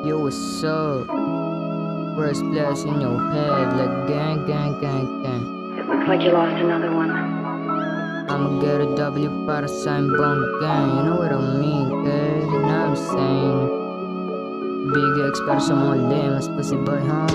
Yo, what's up? First place in your head, like gang, gang, gang, gang. It looks like you lost another one. I'ma get a W para sa imbang gang. You know what I mean, kid? You know what I'm saying? Big expert sa mga lemas pa si boy, huh?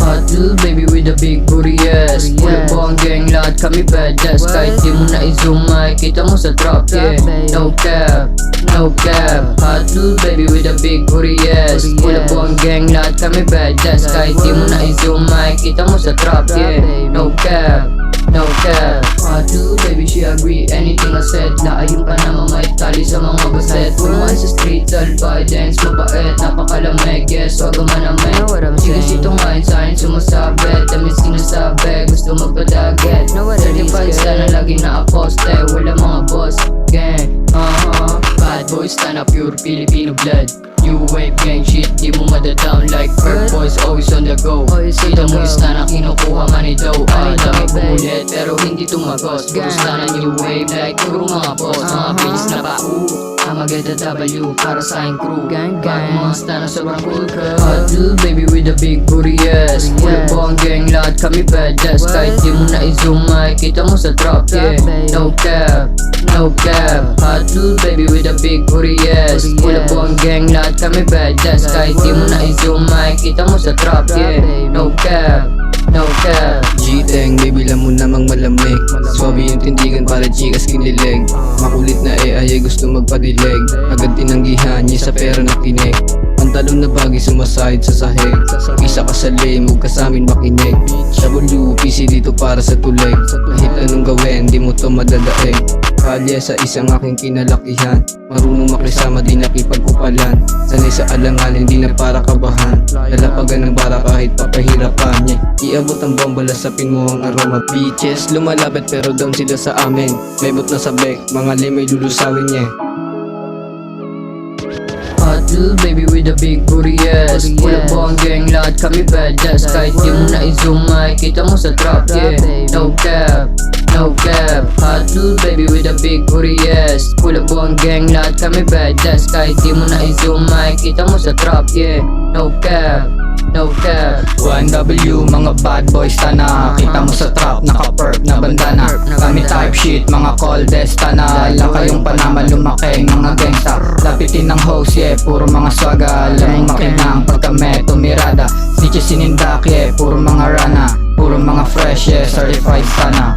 Hot little baby with a big booty, yes. Full of bong gang, lahat kami badass. Kahit di mo na i-zoom, makikita mo sa drop, yeah. No cap, no cap. Hot little baby with a big booty, yes. Full of bong gang, lahat kami badass. Kahit di mo na i-zoom, makikita mo sa drop, yeah. No cap, no cap. Hot little baby, she agree anything I said. Naayon ka na mamay tali sa mga baset. Punuan sa street, talbay, dance, mabait. Napakalamig, yes, wag manamay. Sige sito ngayon sa'kin sumasabit. Damit sinasabi, gusto magpadaget. Certified sana lagi na aposte. Wala mga boss, gang, bad boys, stand up, pure Filipino blood. New wave gang shit, di mo madadown like Perk boys, always on the go. Kita mo yung stan na kinukuha man ni Doe. Ay, dami bumulit, pero hindi tumagos. Puro stan na new wave like puro mga boss. Mga bilis na pa, I'ma get a W para sa aking crew. Gang gang, mga stan na sobrang cool ka. Hot little baby with a big booty, yes. Full of bong gang, lahat kami badass. Kahit di mo na i-zoom, makikita mo sa drop, yeah. No cap, no cap. Hot little baby with a big booty, yes. Full of bong gang, lahat kami badass. Kahit di mo na i-zoom, makikita mo sa drop, yeah. No cap, no cap. G-Teng, baby lang mo namang malamig. Swabe yung tindigan para chikas kinilig. Makulit na AI gusto magpadilig. Agad tinanggihan niya sa pera na kinig. Pantalon na bagay sumasahid sa sahig. Isa ka sa lame, huwag ka sa amin makinig. WPC dito para sa tulig. Kahit anong gawin, di mo to madadaig. Kalye sa isang aking kinalakihan. Marunong makisama, di nakipagkupalan. Sanay sa alanganin, di na para kabahan. Lalapagan ng bara kahit papahirapan niya. Iabot ang bomba, lasapin mo ang aroma. Bitches, lumalapit pero down sila sa amin. May bot na sabek, mga limay lulusawin niya. Hot little baby with a big booty, yes. Full of bong gang, lahat kami badass. Kahit di mo na i-zoom, makikita mo sa drop, yeah. No cap, no cap. Hot little baby with a big booty, yes. Full of bong gang, lahat kami badass. Kahit di mo na i-zoom, makikita mo sa drop, yeah. No cap, no cap. 1W, mga bad boys tana. Kita mo sa trap, naka-perp na bandana. Kami type shit, mga coldest tana. Lang kayong panama, lumaki mga gangsta. Lapitin ng host, yeah, puro mga swaga. Alam mo makinang pagka may tumirada. Snitches sinindak, yeah, puro mga rana. Puro mga fresh, yeah, certified tana.